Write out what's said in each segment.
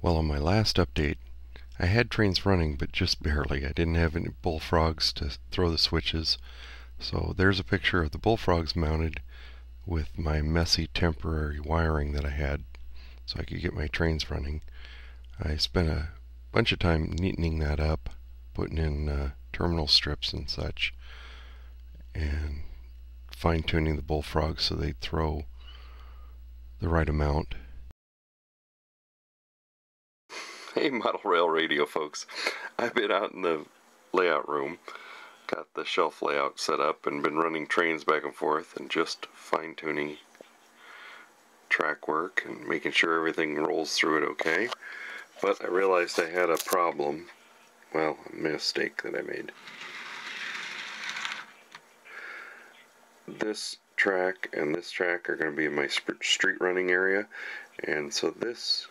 Well, on my last update, I had trains running, but just barely. I didn't have any bullfrogs to throw the switches. So there's a picture of the bullfrogs mounted with my messy temporary wiring that I had so I could get my trains running. I spent a bunch of time neatening that up, putting in terminal strips and such, and fine-tuning the bullfrogs so they'd throw the right amount. Hey, Model Rail Radio folks. I've been out in the layout room, got the shelf layout set up, and been running trains back and forth and just fine-tuning track work and making sure everything rolls through it okay. But I realized I had a problem. Well, a mistake that I made. This track and this track are going to be in my street running area, and so this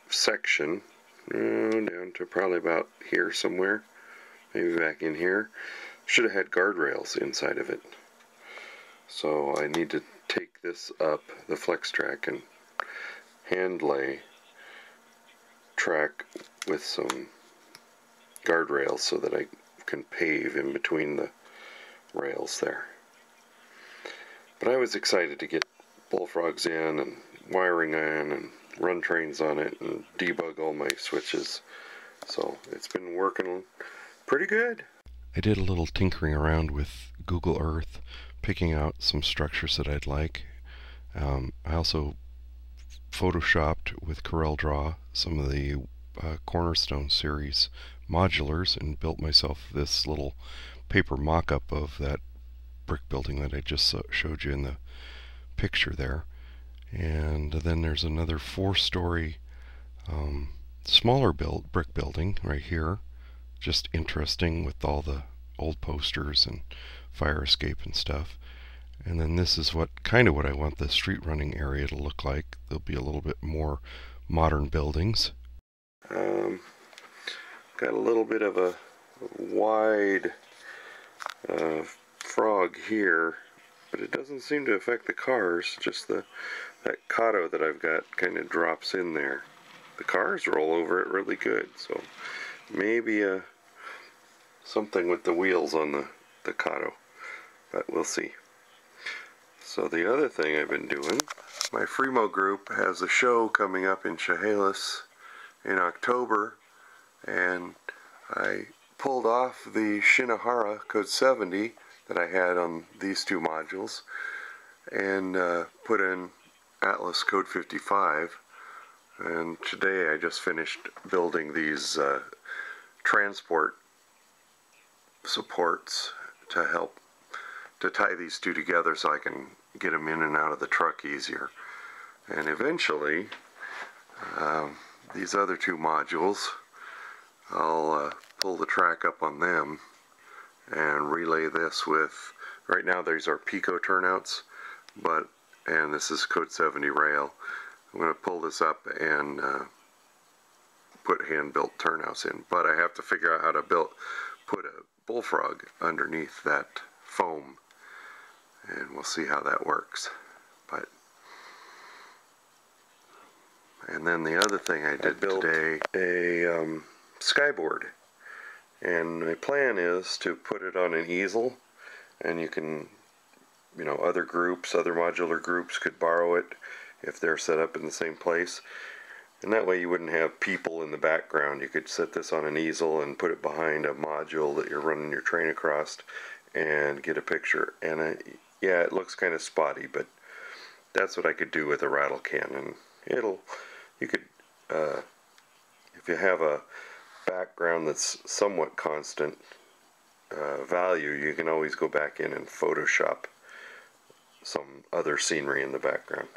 section down to probably about here somewhere, maybe back in here, should have had guardrails inside of it. So I need to take this up the flex track and hand lay track with some guardrails so that I can pave in between the rails there. But I was excited to get bullfrogs in and wiring in and run trains on it and debug all my switches. So it's been working pretty good. I did a little tinkering around with Google Earth, picking out some structures that I'd like. I also photoshopped with CorelDRAW some of the Cornerstone series modulars and built myself this little paper mock-up of that brick building that I just showed you in the picture there. And then there's another 4-story smaller brick building right here, just interesting with all the old posters and fire escape and stuff. And then this is what I want the street running area to look like. There'll be a little bit more modern buildings. Got a little bit of a wide frog here, but it doesn't seem to affect the cars. Just that Kato that I've got kind of drops in there. The cars roll over it really good, so maybe something with the wheels on the Kato, but we'll see. So the other thing I've been doing, my Fremo group has a show coming up in Chehalis in October, and I pulled off the Shinohara Code 70 that I had on these two modules and put in Atlas Code 55, and today I just finished building these transport supports to help to tie these two together so I can get them in and out of the truck easier. And eventually these other two modules, I'll pull the track up on them and relay this with, right now these are Pico turnouts, and this is Code 70 rail. I'm going to pull this up and put hand-built turnouts in, but I have to figure out how to put a bullfrog underneath that foam, and we'll see how that works. And then the other thing I did today, a skyboard, and my plan is to put it on an easel, and you can, other modular groups could borrow it if they're set up in the same place, and that way you wouldn't have people in the background. You could set this on an easel and put it behind a module that you're running your train across and get a picture. And yeah, it looks kind of spotty, but that's what I could do with a rattle can. And you could, if you have a background that's somewhat constant value, you can always go back in and Photoshop some other scenery in the background.